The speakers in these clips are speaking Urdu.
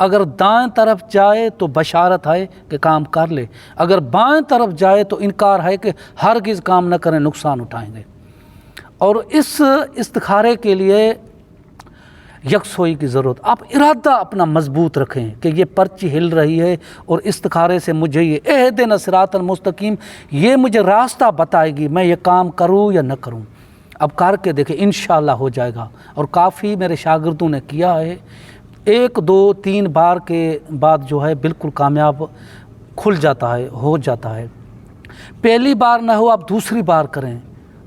اگر دائیں طرف جائے تو بشارت ہے کہ کام کر لے، اگر بائیں طرف جائے تو انکار ہے کہ ہرگز کام نہ کریں، نقصان اٹھائیں گے۔ اور اس استخارے کے لیے یکسوئی کی ضرورت، آپ ارادہ اپنا مضبوط رکھیں کہ یہ پرچی ہل رہی ہے اور استخارے سے مجھے یہ اہدنا صراط المستقیم، یہ مجھے راستہ بتائے گی میں یہ کام کروں یا نہ کروں۔ اب کر کے دیکھیں انشاءاللہ ہو جائے گا، اور کافی میرے شاگردوں نے کیا ہے، 1 2 3 بار کے بعد جو ہے بالکل کامیاب کھل جاتا ہے، ہو جاتا ہے۔ پہلی بار نہ ہو آپ دوسری بار کریں،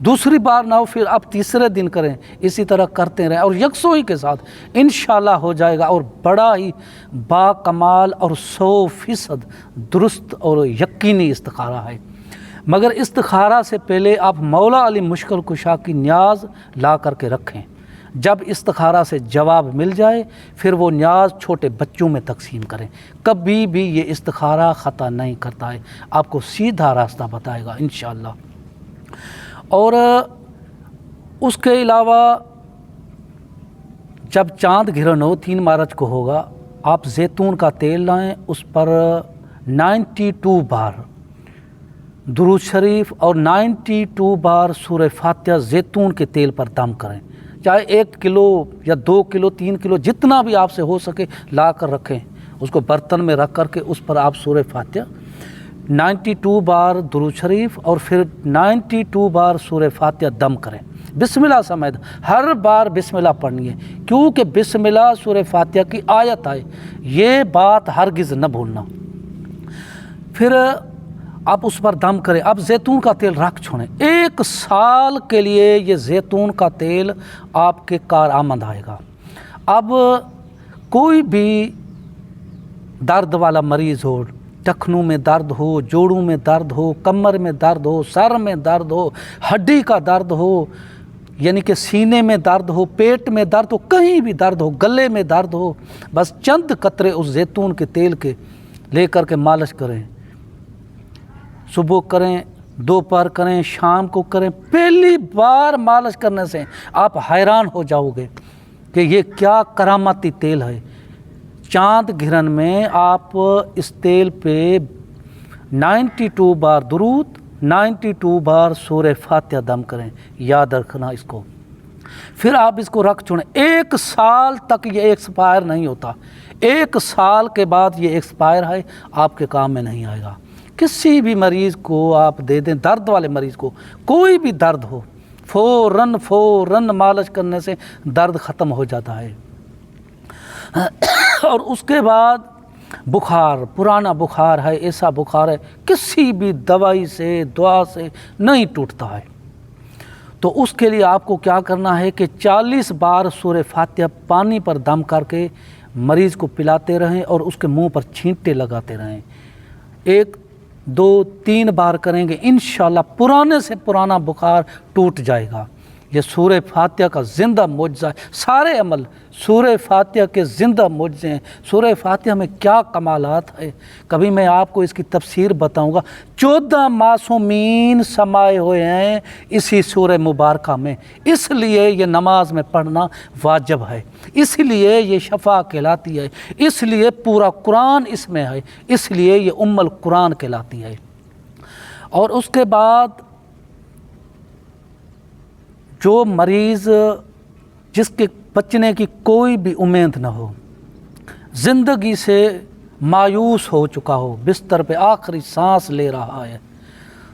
دوسری بار نہ ہو پھر آپ تیسرے دن کریں، اسی طرح کرتے رہیں اور یکسوئی کے ساتھ انشاءاللہ ہو جائے گا، اور بڑا ہی با کمال اور 100% درست اور یقینی استخارہ ہے۔ مگر استخارہ سے پہلے آپ مولا علی مشکل کشا کی نیاز لا کر کے رکھیں، جب استخارہ سے جواب مل جائے پھر وہ نیاز چھوٹے بچوں میں تقسیم کریں، کبھی بھی یہ استخارہ خطا نہیں کرتا ہے، آپ کو سیدھا راستہ بتائے گا انشاءاللہ۔ اور اس کے علاوہ جب چاند گرہن ہو 3 مارچ کو ہوگا، آپ زیتون کا تیل لائیں، اس پر 92 بار درود شریف اور 92 بار سورہ فاتحہ زیتون کے تیل پر دم کریں، چاہے 1 کلو یا 2 کلو 3 کلو جتنا بھی آپ سے ہو سکے لا کر رکھیں، اس کو برتن میں رکھ کر کے اس پر آپ سورہ فاتحہ 92 بار درود شریف اور پھر 92 بار سورہ فاتحہ دم کریں، بسم اللہ سمیت ہر بار بسم اللہ پڑھنی ہے، کیونکہ بسم اللہ سورہ فاتحہ کی آیت ہے، یہ بات ہرگز نہ بھولنا۔ پھر آپ اس پر دم کریں، اب زیتون کا تیل رکھ چھوڑیں، 1 سال کے لیے یہ زیتون کا تیل آپ کے کارآمد آئے گا۔ اب کوئی بھی درد والا مریض ہو، ٹخنوں میں درد ہو، جوڑوں میں درد ہو، کمر میں درد ہو، سر میں درد ہو، ہڈی کا درد ہو، یعنی کہ سینے میں درد ہو، پیٹ میں درد ہو، کہیں بھی درد ہو، گلے میں درد ہو، بس چند قطرے اس زیتون کے تیل کے لے کر کے مالش کریں، صبح کریں، دوپہر کریں، شام کو کریں، پہلی بار مالش کرنے سے آپ حیران ہو جاؤ گے کہ یہ کیا کرامتی تیل ہے۔ چاند گرہن میں آپ اس تیل پہ 92 بار درود، 92 بار سورہ فاتحہ دم کریں، یاد رکھنا اس کو۔ پھر آپ اس کو رکھ چھوڑیں، 1 سال تک یہ ایکسپائر نہیں ہوتا، 1 سال کے بعد یہ ایکسپائر ہے، آپ کے کام میں نہیں آئے گا۔ کسی بھی مریض کو آپ دے دیں، درد والے مریض کو کوئی بھی درد ہو، فوراً مالش کرنے سے درد ختم ہو جاتا ہے۔ اور اس کے بعد بخار، پرانا بخار ہے، ایسا بخار ہے کسی بھی دوائی سے دعا سے نہیں ٹوٹتا ہے، تو اس کے لیے آپ کو کیا کرنا ہے کہ 40 بار سورہ فاتحہ پانی پر دم کر کے مریض کو پلاتے رہیں اور اس کے منہ پر چھینٹے لگاتے رہیں، 1 2 3 بار کریں گے انشاءاللہ پرانے سے پرانا بخار ٹوٹ جائے گا۔ یہ سورہ فاتحہ کا زندہ معجزہ ہے، سارے عمل سورہ فاتحہ کے زندہ معجزے ہیں۔ سورہ فاتحہ میں کیا کمالات ہے، کبھی میں آپ کو اس کی تفسیر بتاؤں گا۔ 14 معصومین سمائے ہوئے ہیں اسی سورہ مبارکہ میں، اس لیے یہ نماز میں پڑھنا واجب ہے، اس لیے یہ شفا کہلاتی ہے، اس لیے پورا قرآن اس میں ہے، اس لیے یہ القرآن کہلاتی ہے۔ اور اس کے بعد جو مریض جس کے بچنے کی کوئی بھی امید نہ ہو، زندگی سے مایوس ہو چکا ہو، بستر پہ آخری سانس لے رہا ہے،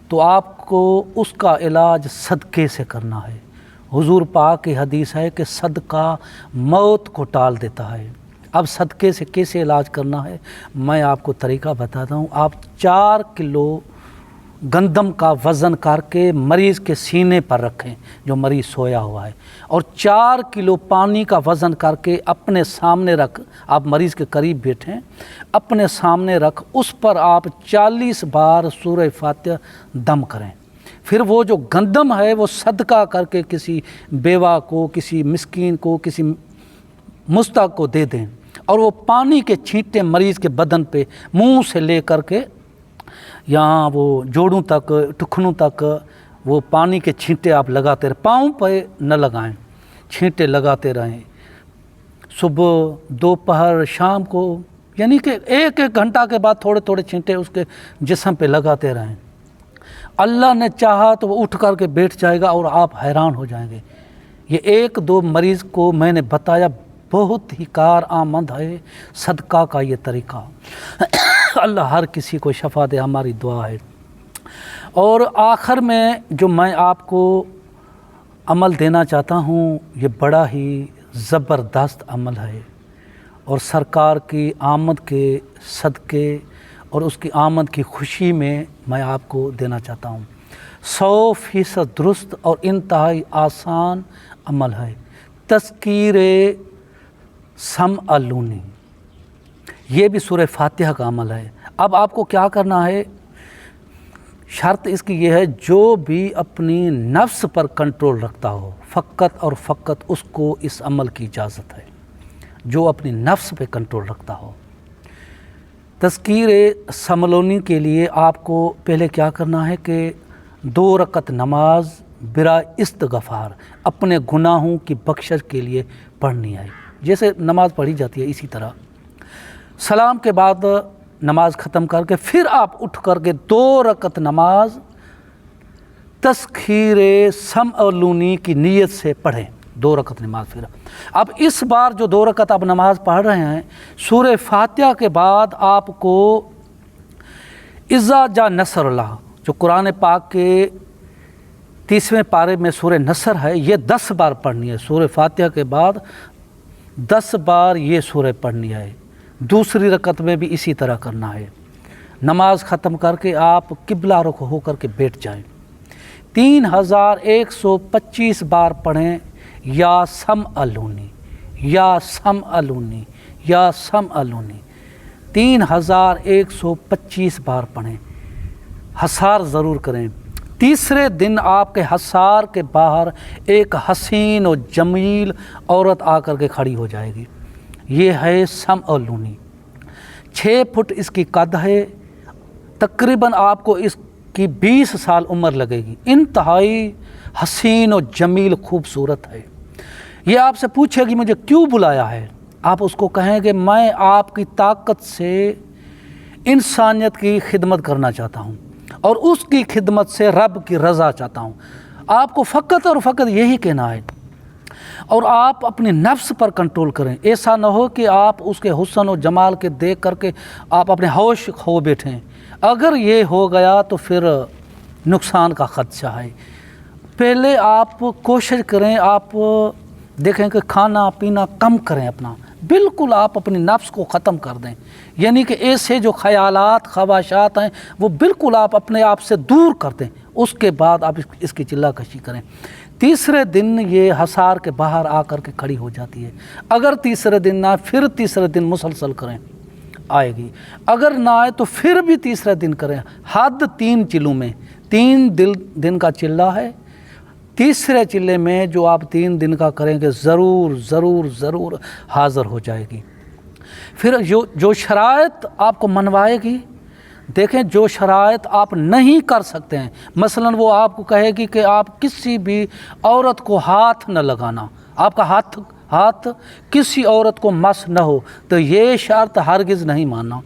تو آپ کو اس کا علاج صدقے سے کرنا ہے۔ حضور پاک کی حدیث ہے کہ صدقہ موت کو ٹال دیتا ہے۔ اب صدقے سے کیسے علاج کرنا ہے میں آپ کو طریقہ بتاتا ہوں۔ آپ 4 کلو گندم کا وزن کر کے مریض کے سینے پر رکھیں جو مریض سویا ہوا ہے، اور 4 کلو پانی کا وزن کر کے اپنے سامنے رکھ، آپ مریض کے قریب بیٹھیں، اپنے سامنے رکھ، اس پر آپ 40 بار سورہ فاتحہ دم کریں۔ پھر وہ جو گندم ہے وہ صدقہ کر کے کسی بیوہ کو، کسی مسکین کو، کسی مستحق کو دے دیں، اور وہ پانی کے چھینٹے مریض کے بدن پہ منہ سے لے کر کے یہاں وہ جوڑوں تک، ٹخنوں تک وہ پانی کے چھینٹے آپ لگاتے رہیں، پاؤں پہ نہ لگائیں، چھینٹے لگاتے رہیں۔ صبح دوپہر شام کو، یعنی کہ ایک ایک گھنٹہ کے بعد تھوڑے تھوڑے چھینٹے اس کے جسم پہ لگاتے رہیں۔ اللہ نے چاہا تو وہ اٹھ کر کے بیٹھ جائے گا اور آپ حیران ہو جائیں گے۔ یہ ایک دو مریض کو میں نے بتایا، بہت ہی کارآمد ہے صدقہ کا یہ طریقہ۔ اللہ ہر کسی کو شفا دے، ہماری دعا ہے۔ اور آخر میں جو میں آپ کو عمل دینا چاہتا ہوں، یہ بڑا ہی زبردست عمل ہے، اور سرکار کی آمد کے صدقے اور اس کی آمد کی خوشی میں آپ کو دینا چاہتا ہوں۔ 100% درست اور انتہائی آسان عمل ہے، تذکیر سمعلونی۔ یہ بھی سورہ فاتحہ کا عمل ہے۔ اب آپ کو کیا کرنا ہے، شرط اس کی یہ ہے جو بھی اپنی نفس پر کنٹرول رکھتا ہو، فقط اور فقط اس کو اس عمل کی اجازت ہے، جو اپنی نفس پہ کنٹرول رکھتا ہو۔ تذکیر سمعلونی کے لیے آپ کو پہلے کیا کرنا ہے کہ 2 رکعت نماز برائے استغفار، اپنے گناہوں کی بخشش کے لیے پڑھنی ہے، جیسے نماز پڑھی جاتی ہے اسی طرح۔ سلام کے بعد نماز ختم کر کے پھر آپ اٹھ کر کے 2 رکعت نماز تذکیر سمعلونی کی نیت سے پڑھیں، 2 رکعت نماز۔ پھر اب اس بار جو 2 رکعت آپ نماز پڑھ رہے ہیں، سورہ فاتحہ کے بعد آپ کو اذا جاء نصر اللہ، جو قرآن پاک کے 30ویں پارے میں سورہ نصر ہے، یہ 10 بار پڑھنی ہے۔ سورہ فاتحہ کے بعد 10 بار یہ سورہ پڑھنی ہے۔ دوسری رکعت میں بھی اسی طرح کرنا ہے۔ نماز ختم کر کے آپ قبلہ رخ ہو کر کے بیٹھ جائیں۔ 3125 بار پڑھیں یا سمعلونی، یا سمعلونی، یا سمعلونی، 3125 بار پڑھیں۔ حصار ضرور کریں۔ تیسرے دن آپ کے حصار کے باہر ایک حسین و جمیل عورت آ کر کے کھڑی ہو جائے گی۔ یہ ہے سمعلونی۔ 6 فٹ اس کی قد ہے، تقریباً آپ کو اس کی 20 سال عمر لگے گی۔ انتہائی حسین و جمیل خوبصورت ہے۔ یہ آپ سے پوچھے گی مجھے کیوں بلایا ہے، آپ اس کو کہیں گے میں آپ کی طاقت سے انسانیت کی خدمت کرنا چاہتا ہوں اور اس کی خدمت سے رب کی رضا چاہتا ہوں۔ آپ کو فقط اور فقط یہی کہنا ہے، اور آپ اپنی نفس پر کنٹرول کریں۔ ایسا نہ ہو کہ آپ اس کے حسن و جمال کے دیکھ کر کے آپ اپنے ہوش کھو بیٹھیں۔ اگر یہ ہو گیا تو پھر نقصان کا خدشہ ہے۔ پہلے آپ کوشش کریں، آپ دیکھیں کہ کھانا پینا کم کریں اپنا، بالکل آپ اپنی نفس کو ختم کر دیں، یعنی کہ ایسے جو خیالات خواہشات ہیں وہ بالکل آپ اپنے آپ سے دور کر دیں۔ اس کے بعد آپ اس کی چلہ کشی کریں۔ تیسرے دن یہ حصار کے باہر آ کر کے کھڑی ہو جاتی ہے۔ اگر تیسرے دن نہ آئے پھر تیسرے دن مسلسل کریں، آئے گی۔ اگر نہ آئے تو پھر بھی تیسرے دن کریں۔ حد 3 چلوں میں، 3 دن کا چلہ ہے۔ تیسرے چلے میں جو آپ 3 دن کا کریں گے ضرور ضرور ضرور حاضر ہو جائے گی۔ پھر جو شرائط آپ کو منوائے گی، دیکھیں جو شرائط آپ نہیں کر سکتے ہیں، مثلا وہ آپ کو کہے گی کہ آپ کسی بھی عورت کو ہاتھ نہ لگانا، آپ کا ہاتھ کسی عورت کو مس نہ ہو، تو یہ شرط ہرگز نہیں ماننا۔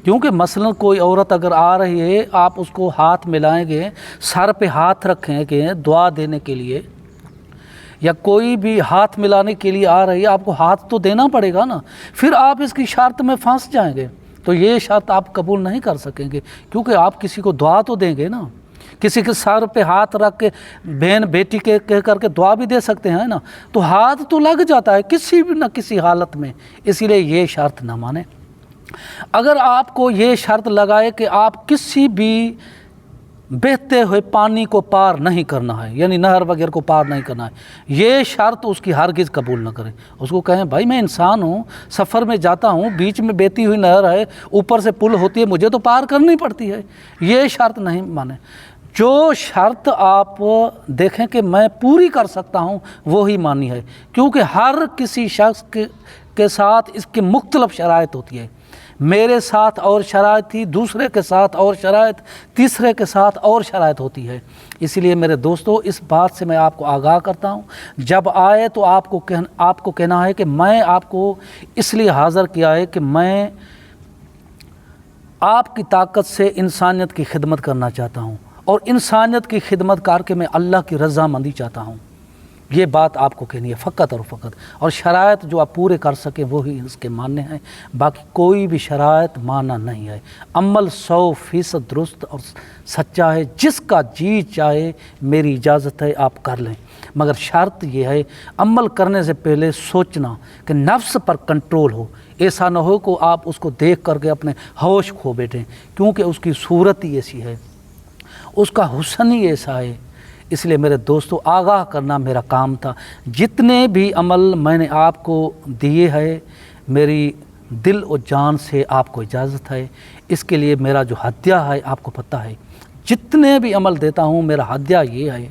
کیونکہ مثلا کوئی عورت اگر آ رہی ہے، آپ اس کو ہاتھ ملائیں گے، سر پہ ہاتھ رکھیں گے دعا دینے کے لیے، یا کوئی بھی ہاتھ ملانے کے لیے آ رہی ہے، آپ کو ہاتھ تو دینا پڑے گا نا۔ پھر آپ اس کی شرط میں پھنس جائیں گے تو یہ شرط آپ قبول نہیں کر سکیں گے، کیونکہ آپ کسی کو دعا تو دیں گے نا، کسی کے سر پہ ہاتھ رکھ کے بہن بیٹی کے کہہ کر کے دعا بھی دے سکتے ہیں نا، تو ہاتھ تو لگ جاتا ہے کسی بھی نہ کسی حالت میں، اسی لیے یہ شرط نہ مانیں۔ اگر آپ کو یہ شرط لگائے کہ آپ کسی بھی بہتے ہوئے پانی کو پار نہیں کرنا ہے، یعنی نہر وغیرہ کو پار نہیں کرنا ہے، یہ شرط اس کی ہرگز قبول نہ کریں۔ اس کو کہیں بھائی میں انسان ہوں، سفر میں جاتا ہوں، بیچ میں بہتی ہوئی نہر ہے، اوپر سے پل ہوتی ہے، مجھے تو پار کرنی پڑتی ہے، یہ شرط نہیں مانیں۔ جو شرط آپ دیکھیں کہ میں پوری کر سکتا ہوں وہی مانی ہے، کیونکہ ہر کسی شخص کے ساتھ اس کی مختلف شرائط ہوتی ہے۔ میرے ساتھ اور شرائط تھی، دوسرے کے ساتھ اور شرائط، تیسرے کے ساتھ اور شرائط ہوتی ہے۔ اسی لیے میرے دوستو اس بات سے میں آپ کو آگاہ کرتا ہوں، جب آئے تو آپ کو کہنا ہے کہ میں آپ کو اس لیے حاضر کیا ہے کہ میں آپ کی طاقت سے انسانیت کی خدمت کرنا چاہتا ہوں، اور انسانیت کی خدمت کر کے میں اللہ کی رضامندی چاہتا ہوں۔ یہ بات آپ کو کہنی ہے فقط اور فقط، اور شرائط جو آپ پورے کر سکیں وہی اس کے ماننے ہیں، باقی کوئی بھی شرائط ماننا نہیں ہے۔ عمل 100% درست اور سچا ہے، جس کا جی چاہے میری اجازت ہے آپ کر لیں، مگر شرط یہ ہے عمل کرنے سے پہلے سوچنا کہ نفس پر کنٹرول ہو، ایسا نہ ہو کہ آپ اس کو دیکھ کر کے اپنے ہوش کھو بیٹھیں، کیونکہ اس کی صورت ہی ایسی ہے، اس کا حسن ہی ایسا ہے۔ اس لیے میرے دوستو آگاہ کرنا میرا کام تھا۔ جتنے بھی عمل میں نے آپ کو دیے ہے، میری دل و جان سے آپ کو اجازت ہے، اس کے لیے میرا جو ہدیہ ہے آپ کو پتہ ہے۔ جتنے بھی عمل دیتا ہوں میرا ہدیہ یہ ہے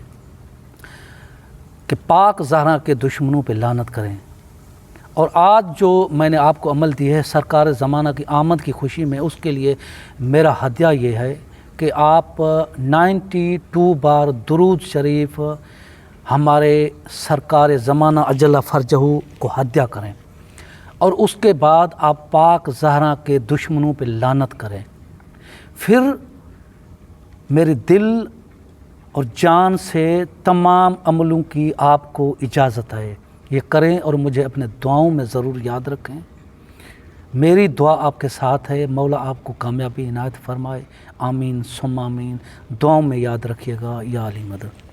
کہ پاک زہرا کے دشمنوں پہ لعنت کریں، اور آج جو میں نے آپ کو عمل دی ہے سرکار زمانہ کی آمد کی خوشی میں، اس کے لیے میرا ہدیہ یہ ہے کہ آپ 92 بار درود شریف ہمارے سرکار زمانہ اجل فرجہ کو ہدیہ کریں، اور اس کے بعد آپ پاک زہرا کے دشمنوں پہ لعنت کریں۔ پھر میری دل اور جان سے تمام عملوں کی آپ کو اجازت ہے، یہ کریں اور مجھے اپنے دعاؤں میں ضرور یاد رکھیں۔ میری دعا آپ کے ساتھ ہے، مولا آپ کو کامیابی عنایت فرمائے، آمین ثم آمین۔ دعاؤں میں یاد رکھیے گا، یا علی مدد۔